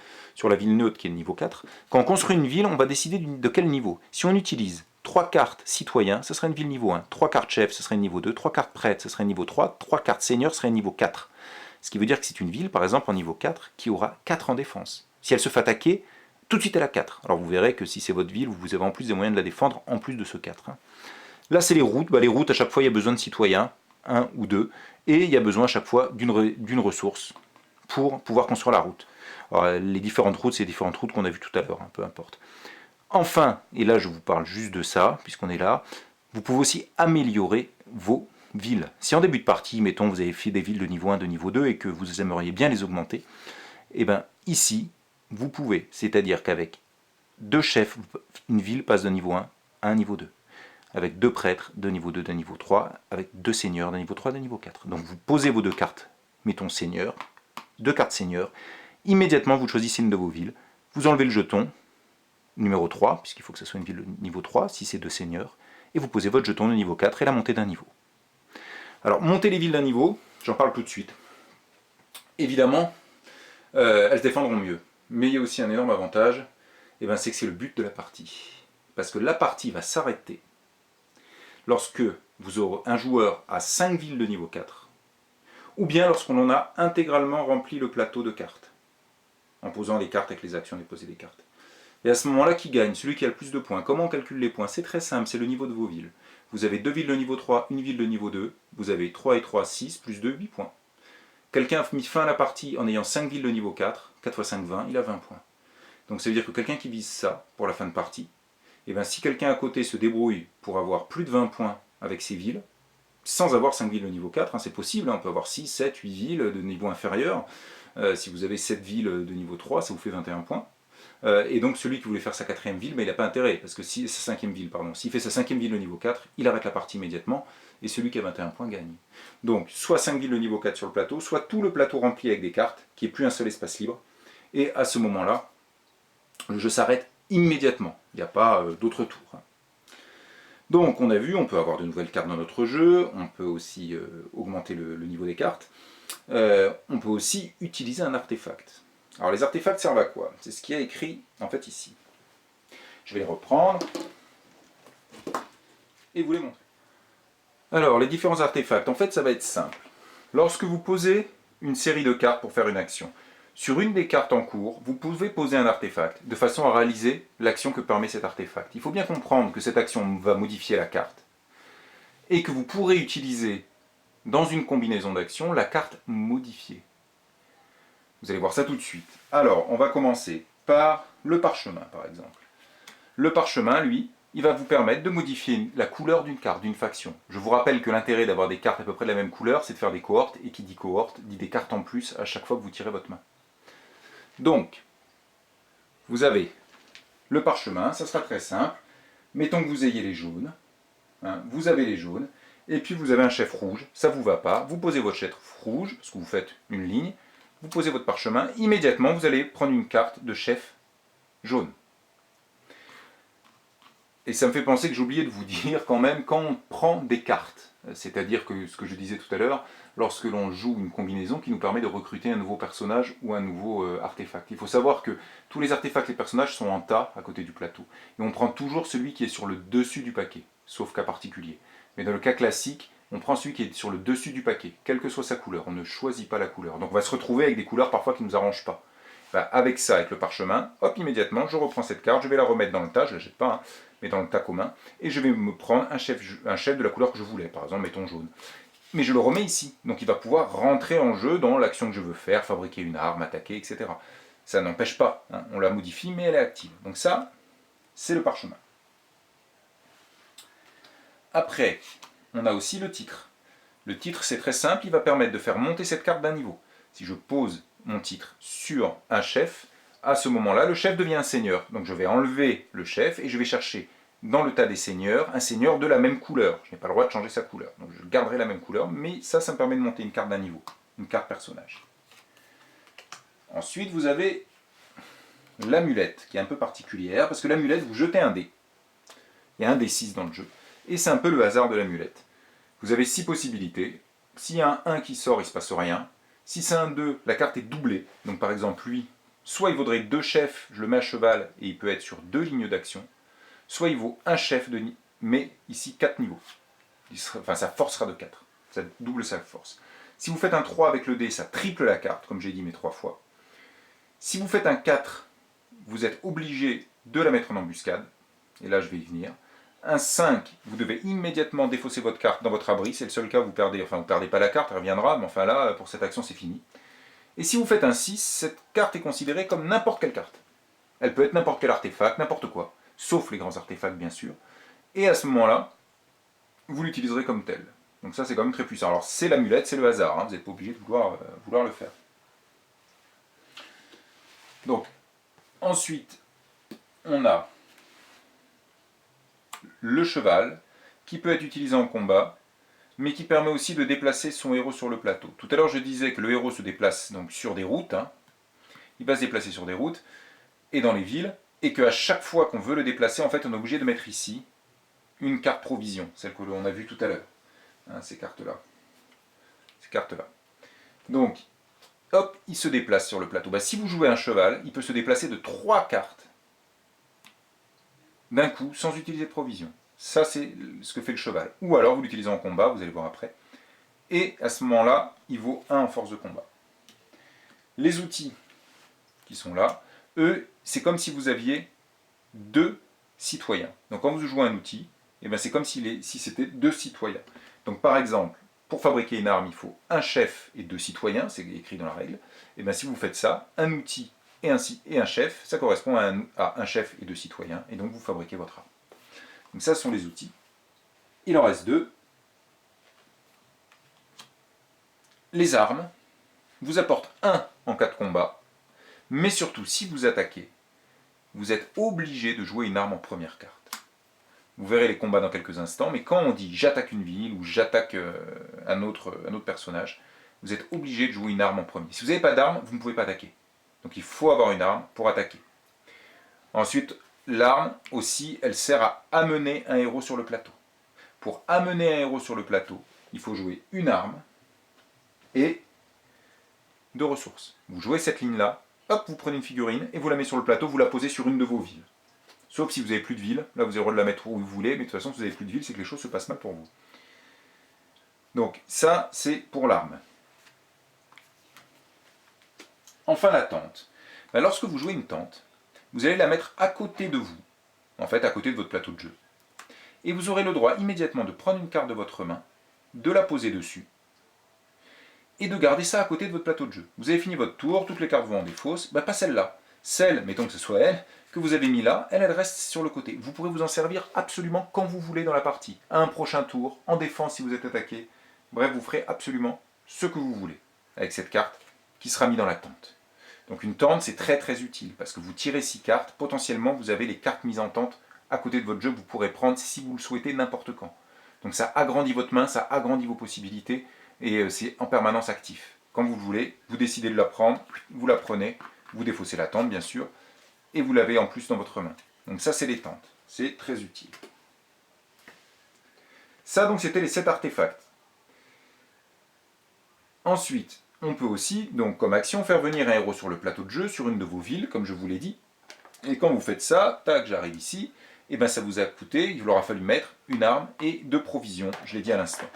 S1: la ville neutre qui est le niveau 4, quand on construit une ville, on va décider de quel niveau. Si on utilise 3 cartes citoyens, ce serait une ville niveau 1. 3 cartes chefs, ce serait une niveau 2. 3 cartes prêtres, ce serait une niveau 3. 3 cartes seigneurs, ce serait une niveau 4. Ce qui veut dire que c'est une ville, par exemple, en niveau 4, qui aura 4 en défense. Si elle se fait attaquer, tout de suite elle a 4. Alors vous verrez que si c'est votre ville, vous avez en plus des moyens de la défendre, en plus de ce 4. Là, c'est les routes. Les routes, à chaque fois, il y a besoin de citoyens, 1 ou 2, et il y a besoin à chaque fois d'une ressource pour pouvoir construire la route. Alors, les différentes routes, c'est les différentes routes qu'on a vues tout à l'heure, peu importe. Enfin, et là je vous parle juste de ça, puisqu'on est là, vous pouvez aussi améliorer vos villes. Si en début de partie, mettons, vous avez fait des villes de niveau 1, de niveau 2, et que vous aimeriez bien les augmenter, et bien ici, vous pouvez, c'est-à-dire qu'avec 2 chefs, une ville passe de niveau 1 à un niveau 2. Avec 2 prêtres de niveau 2, de niveau 3, avec 2 seigneurs de niveau 3, de niveau 4. Donc vous posez vos 2 cartes, mettons seigneur, 2 cartes seigneur, immédiatement vous choisissez une de vos villes, vous enlevez le jeton, numéro 3, puisqu'il faut que ce soit une ville de niveau 3, si c'est 2 seigneurs, et vous posez votre jeton de niveau 4 et la montée d'un niveau. Alors, monter les villes d'un niveau, j'en parle tout de suite. Évidemment, elles se défendront mieux. Mais il y a aussi un énorme avantage, c'est que c'est le but de la partie. Parce que la partie va s'arrêter lorsque vous aurez un joueur à 5 villes de niveau 4, ou bien lorsqu'on en a intégralement rempli le plateau de cartes, en posant les cartes avec les actions déposer des cartes. Et à ce moment-là, qui gagne? Celui qui a le plus de points. Comment on calcule les points? C'est très simple, c'est le niveau de vos villes. Vous avez 2 villes de niveau 3, une ville de niveau 2, vous avez 3 et 3, 6, plus 2, 8 points. Quelqu'un a mis fin à la partie en ayant 5 villes de niveau 4, 4 x 5, 20, il a 20 points. Donc ça veut dire que quelqu'un qui vise ça pour la fin de partie, si quelqu'un à côté se débrouille pour avoir plus de 20 points avec ses villes, sans avoir 5 villes de niveau 4, c'est possible, on peut avoir 6, 7, 8 villes de niveau inférieur. Si vous avez 7 villes de niveau 3, ça vous fait 21 points. Et donc celui qui voulait faire sa 4e ville, il n'a pas intérêt, parce que sa 5e ville, s'il fait sa 5e ville de niveau 4, il arrête la partie immédiatement, et celui qui a 21 points gagne. Donc soit 5 villes de niveau 4 sur le plateau, soit tout le plateau rempli avec des cartes, qui n'est plus un seul espace libre, et à ce moment-là, le jeu s'arrête immédiatement, il n'y a pas d'autre tour. Donc on a vu, on peut avoir de nouvelles cartes dans notre jeu, on peut aussi augmenter le niveau des cartes, on peut aussi utiliser un artefact. Alors les artefacts servent à quoi? C'est ce qui est écrit en fait ici. Je vais les reprendre et vous les montrer. Alors les différents artefacts, en fait ça va être simple. Lorsque vous posez une série de cartes pour faire une action, sur une des cartes en cours, vous pouvez poser un artefact de façon à réaliser l'action que permet cet artefact. Il faut bien comprendre que cette action va modifier la carte et que vous pourrez utiliser dans une combinaison d'actions la carte modifiée. Vous allez voir ça tout de suite. Alors, on va commencer par le parchemin, par exemple. Le parchemin, lui, il va vous permettre de modifier la couleur d'une carte, d'une faction. Je vous rappelle que l'intérêt d'avoir des cartes à peu près de la même couleur, c'est de faire des cohortes, et qui dit cohorte, dit des cartes en plus à chaque fois que vous tirez votre main. Donc, vous avez le parchemin, ça sera très simple. Mettons que vous ayez les jaunes, vous avez les jaunes, et puis vous avez un chef rouge, ça ne vous va pas, vous posez votre chef rouge, parce que vous faites une ligne, vous posez votre parchemin, immédiatement vous allez prendre une carte de chef jaune. Et ça me fait penser que j'ai oublié de vous dire quand même, quand on prend des cartes, c'est-à-dire que ce que je disais tout à l'heure, lorsque l'on joue une combinaison qui nous permet de recruter un nouveau personnage ou un nouveau artefact. Il faut savoir que tous les artefacts et les personnages sont en tas à côté du plateau. Et on prend toujours celui qui est sur le dessus du paquet, sauf cas particulier. Mais dans le cas classique, on prend celui qui est sur le dessus du paquet, quelle que soit sa couleur. On ne choisit pas la couleur. Donc on va se retrouver avec des couleurs parfois qui ne nous arrangent pas. Bah, avec ça, avec le parchemin, hop, immédiatement, je reprends cette carte, je vais la remettre dans le tas, je ne la jette pas, hein, mais dans le tas commun, et je vais me prendre un chef de la couleur que je voulais, par exemple, mettons jaune. Mais je le remets ici, donc il va pouvoir rentrer en jeu dans l'action que je veux faire, fabriquer une arme, attaquer, etc. Ça n'empêche pas, hein, on la modifie, mais elle est active. Donc ça, c'est le parchemin. Après, on a aussi le titre. Le titre, c'est très simple, il va permettre de faire monter cette carte d'un niveau. Si je pose mon titre sur un chef, à ce moment-là, le chef devient un seigneur. Donc je vais enlever le chef et je vais chercher dans le tas des seigneurs un seigneur de la même couleur. Je n'ai pas le droit de changer sa couleur. Donc je garderai la même couleur, mais ça me permet de monter une carte d'un niveau, une carte personnage. Ensuite, vous avez l'amulette, qui est un peu particulière, parce que l'amulette, vous jetez un dé. Il y a un dé 6 dans le jeu. Et c'est un peu le hasard de l'amulette. Vous avez 6 possibilités. S'il y a un 1 qui sort, il ne se passe rien. Si c'est un 2, la carte est doublée. Donc par exemple, lui, soit il vaudrait 2 chefs, je le mets à cheval, et il peut être sur 2 lignes d'action. Soit il vaut un chef, mais ici 4 niveaux. Sa force sera de 4. Ça double sa force. Si vous faites un 3 avec le dé, ça triple la carte, comme j'ai dit, mais 3 fois. Si vous faites un 4, vous êtes obligé de la mettre en embuscade. Et là, je vais y venir. Un 5, vous devez immédiatement défausser votre carte dans votre abri. C'est le seul cas où vous perdez. Enfin, vous ne perdez pas la carte, elle reviendra. Mais enfin là, pour cette action, c'est fini. Et si vous faites un 6, cette carte est considérée comme n'importe quelle carte. Elle peut être n'importe quel artefact, n'importe quoi. Sauf les grands artefacts, bien sûr. Et à ce moment-là, vous l'utiliserez comme tel. Donc ça, c'est quand même très puissant. Alors, c'est l'amulette, c'est le hasard. Hein. Vous n'êtes pas obligé de vouloir le faire. Donc, ensuite, on a le cheval, qui peut être utilisé en combat, mais qui permet aussi de déplacer son héros sur le plateau. Tout à l'heure, je disais que le héros se déplace donc sur des routes. Hein. Il va se déplacer sur des routes et dans les villes, et qu'à chaque fois qu'on veut le déplacer, en fait, on est obligé de mettre ici une carte provision, celle que l'on a vue tout à l'heure. Hein, ces cartes-là. Ces cartes-là. Donc, hop, il se déplace sur le plateau. Bah, si vous jouez un cheval, il peut se déplacer de 3 cartes d'un coup, sans utiliser de provision. Ça, c'est ce que fait le cheval. Ou alors, vous l'utilisez en combat, vous allez voir après. Et à ce moment-là, il vaut 1 en force de combat. Les outils qui sont là, eux, c'est comme si vous aviez 2 citoyens. Donc quand vous jouez un outil, eh ben, c'est comme si c'était 2 citoyens. Donc par exemple, pour fabriquer une arme, il faut un chef et 2 citoyens, c'est écrit dans la règle. Et bien si vous faites ça, un outil et un chef, ça correspond à un chef et 2 citoyens, et donc vous fabriquez votre arme. Donc ça, ce sont les outils. Il en reste 2. Les armes vous apportent 1 en cas de combat, mais surtout, si vous attaquez, vous êtes obligé de jouer une arme en première carte. Vous verrez les combats dans quelques instants, mais quand on dit j'attaque une ville ou j'attaque un autre personnage, vous êtes obligé de jouer une arme en premier. Si vous n'avez pas d'arme, vous ne pouvez pas attaquer. Donc il faut avoir une arme pour attaquer. Ensuite, l'arme aussi, elle sert à amener un héros sur le plateau. Pour amener un héros sur le plateau, il faut jouer une arme et 2 ressources. Vous jouez cette ligne-là, hop, vous prenez une figurine et vous la mettez sur le plateau, vous la posez sur une de vos villes. Sauf si vous n'avez plus de ville, là vous avez le droit de la mettre où vous voulez, mais de toute façon, si vous n'avez plus de ville, c'est que les choses se passent mal pour vous. Donc ça, c'est pour l'arme. Enfin, la tente. Ben, lorsque vous jouez une tente, vous allez la mettre à côté de vous, en fait à côté de votre plateau de jeu. Et vous aurez le droit immédiatement de prendre une carte de votre main, de la poser dessus, et de garder ça à côté de votre plateau de jeu. Vous avez fini votre tour, toutes les cartes vont en défausse, ben, pas celle-là. Celle, mettons que ce soit elle, que vous avez mis là, elle reste sur le côté. Vous pourrez vous en servir absolument quand vous voulez dans la partie. À un prochain tour, en défense si vous êtes attaqué. Bref, vous ferez absolument ce que vous voulez avec cette carte qui sera mise dans la tente. Donc une tente, c'est très très utile parce que vous tirez 6 cartes, potentiellement vous avez les cartes mises en tente à côté de votre jeu que vous pourrez prendre si vous le souhaitez n'importe quand. Donc ça agrandit votre main, ça agrandit vos possibilités et c'est en permanence actif. Quand vous le voulez, vous décidez de la prendre, vous la prenez, vous défaussez la tente bien sûr, et vous l'avez en plus dans votre main. Donc ça, c'est les tentes. C'est très utile. Ça, donc, c'était les 7 artefacts. Ensuite, on peut aussi, donc, comme action, faire venir un héros sur le plateau de jeu, sur une de vos villes, comme je vous l'ai dit. Et quand vous faites ça, tac, j'arrive ici, et ben ça vous a coûté, il vous aura fallu mettre une arme et 2 provisions, je l'ai dit à l'instant.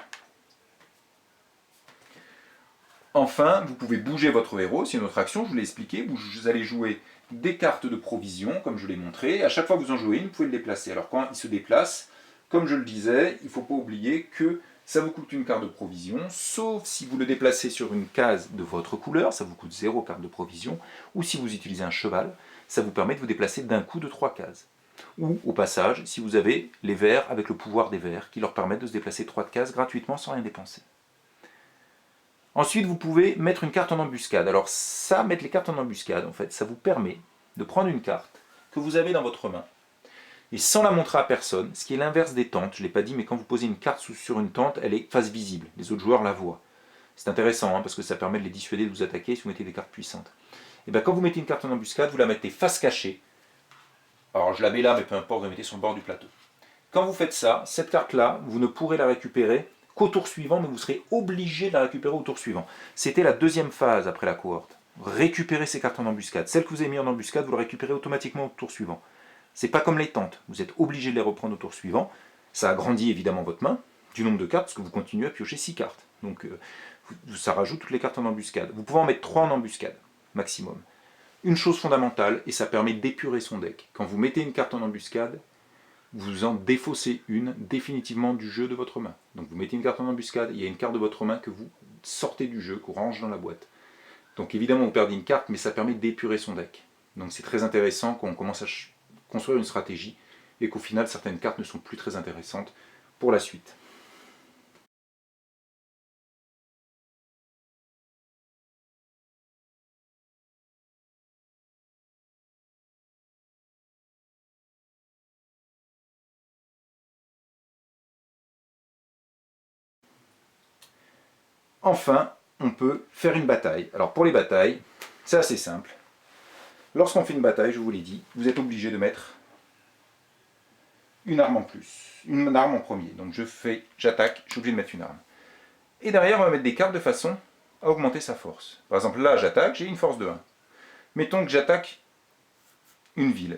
S1: Enfin, vous pouvez bouger votre héros, c'est une autre action, je vous l'ai expliqué, vous allez jouer des cartes de provision, comme je l'ai montré, à chaque fois que vous en jouez une, vous pouvez le déplacer. Alors quand il se déplace, comme je le disais, il ne faut pas oublier que ça vous coûte une carte de provision, sauf si vous le déplacez sur une case de votre couleur, ça vous coûte 0 carte de provision, ou si vous utilisez un cheval, ça vous permet de vous déplacer d'un coup de 3 cases. Ou, au passage, si vous avez les verts avec le pouvoir des verts, qui leur permettent de se déplacer 3 cases gratuitement sans rien dépenser. Ensuite, vous pouvez mettre une carte en embuscade. Alors ça, mettre les cartes en embuscade, en fait, ça vous permet de prendre une carte que vous avez dans votre main, et sans la montrer à personne, ce qui est l'inverse des tentes. Je ne l'ai pas dit, mais quand vous posez une carte sur une tente, elle est face visible. Les autres joueurs la voient. C'est intéressant, parce que ça permet de les dissuader de vous attaquer si vous mettez des cartes puissantes. Et bien quand vous mettez une carte en embuscade, vous la mettez face cachée. Alors je la mets là, mais peu importe, vous la mettez sur le bord du plateau. Quand vous faites ça, cette carte-là, vous ne pourrez la récupérer qu'au tour suivant, mais vous serez obligé de la récupérer au tour suivant. C'était la deuxième phase après la cohorte. Récupérer ces cartes en embuscade. Celles que vous avez mises en embuscade, vous les récupérez automatiquement au tour suivant. C'est pas comme les tentes, vous êtes obligé de les reprendre au tour suivant. Ça agrandit évidemment votre main du nombre de cartes, parce que vous continuez à piocher 6 cartes. Donc ça rajoute toutes les cartes en embuscade. Vous pouvez en mettre 3 en embuscade, maximum. Une chose fondamentale, et ça permet d'épurer son deck. Quand vous mettez une carte en embuscade, vous en défaussez une définitivement du jeu de votre main. Donc vous mettez une carte en embuscade, il y a une carte de votre main que vous sortez du jeu, qu'on range dans la boîte. Donc évidemment vous perdez une carte, mais ça permet d'épurer son deck. Donc c'est très intéressant qu'on commence à construire une stratégie et qu'au final certaines cartes ne sont plus très intéressantes pour la suite. Enfin, on peut faire une bataille. Alors pour les batailles, c'est assez simple. Lorsqu'on fait une bataille, je vous l'ai dit, vous êtes obligé de mettre une arme en plus, une arme en premier. Donc j'attaque, je suis obligé de mettre une arme. Et derrière, on va mettre des cartes de façon à augmenter sa force. Par exemple, là, j'attaque, j'ai une force de 1. Mettons que j'attaque une ville.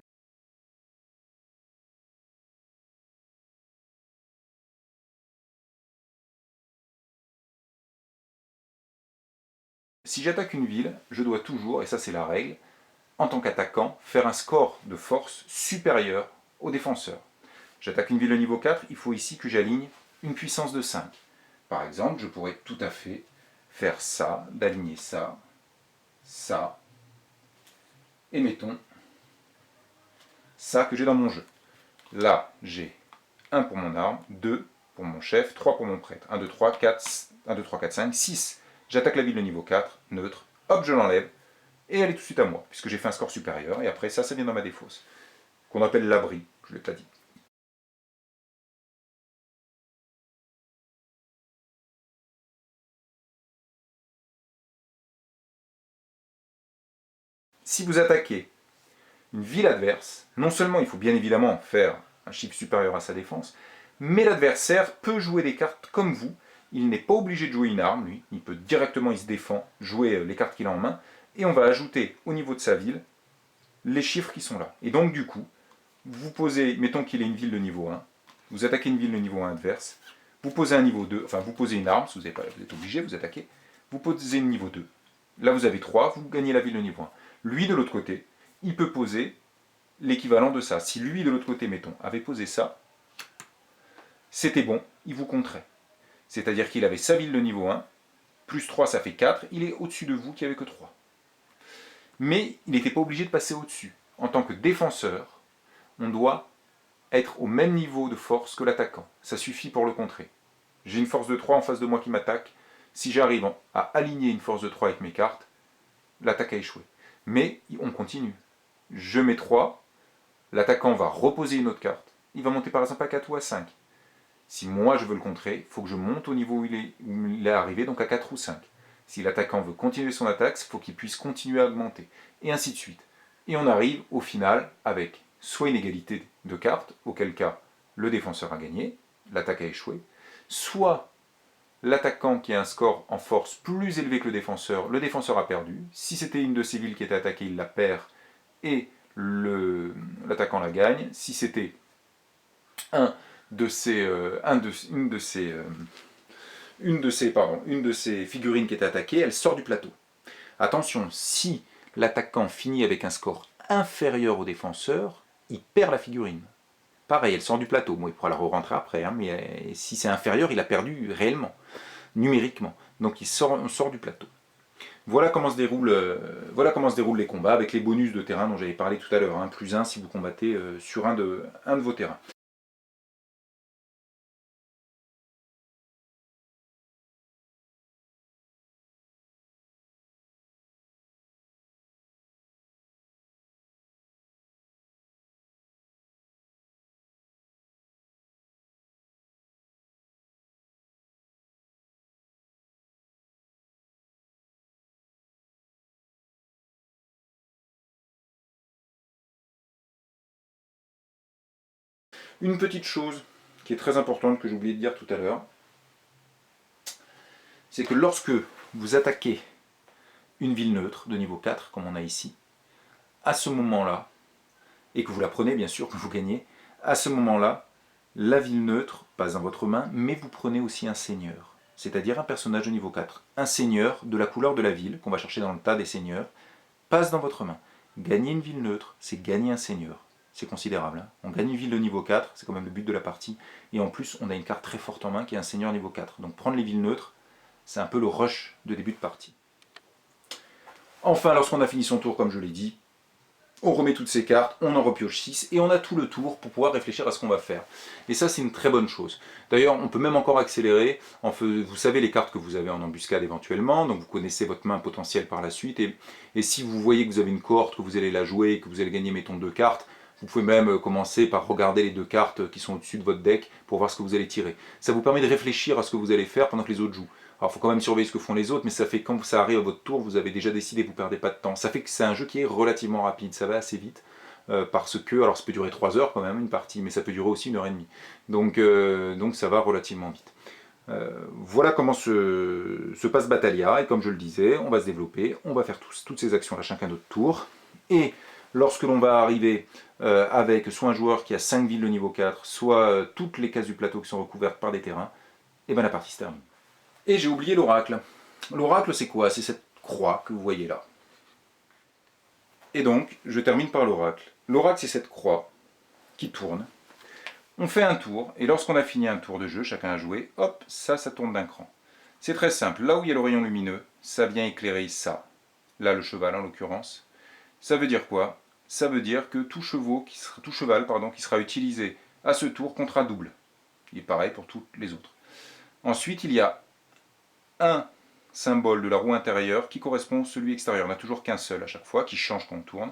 S1: Si j'attaque une ville, je dois toujours, et ça c'est la règle, en tant qu'attaquant, faire un score de force supérieur au défenseur. J'attaque une ville au niveau 4, il faut ici que j'aligne une puissance de 5. Par exemple, je pourrais tout à fait faire ça, d'aligner ça, ça, et mettons ça que j'ai dans mon jeu. Là, j'ai 1 pour mon arme, 2 pour mon chef, 3 pour mon prêtre. 1, 2, 3, 4, 1, 2, 3, 4, 5, 6. J'attaque la ville de niveau 4, neutre, hop, je l'enlève, et elle est tout de suite à moi, puisque j'ai fait un score supérieur, et après ça vient dans ma défausse, qu'on appelle l'abri, je l'ai pas dit. Si vous attaquez une ville adverse, non seulement il faut bien évidemment faire un chiffre supérieur à sa défense, mais l'adversaire peut jouer des cartes comme vous. Il n'est pas obligé de jouer une arme, lui. Il peut directement, il se défend, jouer les cartes qu'il a en main. Et on va ajouter au niveau de sa ville les chiffres qui sont là. Et donc du coup, vous posez, mettons qu'il ait une ville de niveau 1, vous attaquez une ville de niveau 1 adverse, vous posez un niveau 2, enfin vous posez une arme, si vous êtes obligé, vous attaquez, vous posez une niveau 2. Là vous avez 3, vous gagnez la ville de niveau 1. Lui de l'autre côté, il peut poser l'équivalent de ça. Si lui de l'autre côté, mettons, avait posé ça, c'était bon, il vous compterait. C'est-à-dire qu'il avait sa ville de niveau 1, plus 3 ça fait 4, il est au-dessus de vous qui n'avez que 3. Mais il n'était pas obligé de passer au-dessus. En tant que défenseur, on doit être au même niveau de force que l'attaquant. Ça suffit pour le contrer. J'ai une force de 3 en face de moi qui m'attaque. Si j'arrive à aligner une force de 3 avec mes cartes, l'attaque a échoué. Mais on continue. Je mets 3, l'attaquant va reposer une autre carte. Il va monter par exemple à 4 ou à 5. Si moi je veux le contrer, il faut que je monte au niveau où il est arrivé, donc à 4 ou 5. Si l'attaquant veut continuer son attaque, il faut qu'il puisse continuer à augmenter. Et ainsi de suite. Et on arrive au final avec soit une égalité de cartes, auquel cas le défenseur a gagné, l'attaque a échoué, soit l'attaquant qui a un score en force plus élevé que le défenseur a perdu. Si c'était une de ses villes qui était attaquée, il la perd et l'attaquant la gagne. Si c'était une de ses une de ces figurines qui est attaquée, elle sort du plateau. Attention, si l'attaquant finit avec un score inférieur au défenseur, il perd la figurine. Pareil, elle sort du plateau. Bon, il pourra la re-rentrer après, hein, mais si c'est inférieur, il a perdu réellement, numériquement. Donc on sort du plateau. Voilà comment se déroulent les combats, avec les bonus de terrain dont j'avais parlé tout à l'heure. Hein, +1 si vous combattez sur un de vos terrains. Une petite chose qui est très importante que j'ai oublié de dire tout à l'heure, c'est que lorsque vous attaquez une ville neutre de niveau 4, comme on a ici, à ce moment-là, et que vous la prenez bien sûr, que vous gagnez, à ce moment-là, la ville neutre passe dans votre main, mais vous prenez aussi un seigneur, c'est-à-dire un personnage de niveau 4. Un seigneur de la couleur de la ville, qu'on va chercher dans le tas des seigneurs, passe dans votre main. Gagner une ville neutre, c'est gagner un seigneur. C'est considérable. Hein. On gagne une ville de niveau 4, c'est quand même le but de la partie. Et en plus, on a une carte très forte en main qui est un seigneur niveau 4. Donc prendre les villes neutres, c'est un peu le rush de début de partie. Enfin, lorsqu'on a fini son tour, comme je l'ai dit, on remet toutes ces cartes, on en repioche 6, et on a tout le tour pour pouvoir réfléchir à ce qu'on va faire. Et ça, c'est une très bonne chose. D'ailleurs, on peut même encore accélérer. Vous savez les cartes que vous avez en embuscade éventuellement, donc vous connaissez votre main potentielle par la suite, et si vous voyez que vous avez une cohorte, que vous allez la jouer, et que vous allez gagner, mettons, 2 cartes, vous pouvez même commencer par regarder les 2 cartes qui sont au-dessus de votre deck pour voir ce que vous allez tirer. Ça vous permet de réfléchir à ce que vous allez faire pendant que les autres jouent. Alors il faut quand même surveiller ce que font les autres, mais ça fait quand ça arrive à votre tour, vous avez déjà décidé, vous ne perdez pas de temps. Ça fait que c'est un jeu qui est relativement rapide, ça va assez vite, parce que, alors ça peut durer 3 heures quand même une partie, mais ça peut durer aussi 1h30. Donc ça va relativement vite. Voilà comment se passe Battalia, et comme je le disais, on va se développer, on va faire toutes ces actions à chacun notre tour, et lorsque l'on va arriver avec soit un joueur qui a 5 villes de niveau 4, soit toutes les cases du plateau qui sont recouvertes par des terrains, et bien la partie se termine. Et j'ai oublié l'oracle. L'oracle, c'est quoi? C'est cette croix que vous voyez là. Et donc, je termine par l'oracle. L'oracle, c'est cette croix qui tourne. On fait un tour, et lorsqu'on a fini un tour de jeu, chacun a joué, hop, ça tourne d'un cran. C'est très simple. Là où il y a le rayon lumineux, ça vient éclairer ça. Là, le cheval, en l'occurrence. Ça veut dire quoi? Ça veut dire que tout cheval qui sera utilisé à ce tour comptera double. Il est pareil pour tous les autres. Ensuite, il y a un symbole de la roue intérieure qui correspond à celui extérieur. On n'a toujours qu'un seul à chaque fois, qui change quand on tourne.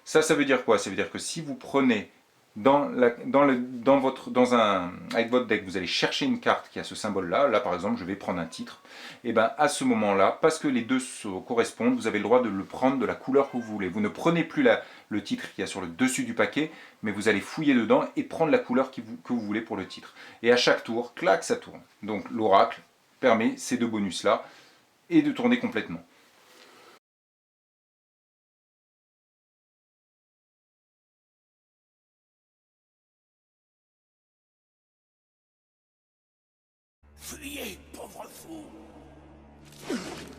S1: Ça veut dire quoi? Ça veut dire que si vous prenez avec votre deck, vous allez chercher une carte qui a ce symbole-là. Là, par exemple, je vais prendre un titre. Et bien, à ce moment-là, parce que les deux se correspondent, vous avez le droit de le prendre de la couleur que vous voulez. Vous ne prenez plus le titre qu'il y a sur le dessus du paquet, mais vous allez fouiller dedans et prendre la couleur que vous voulez pour le titre. Et à chaque tour, clac, ça tourne. Donc, l'oracle permet ces 2 bonus-là et de tourner complètement.
S2: Fuyez, pauvre fou!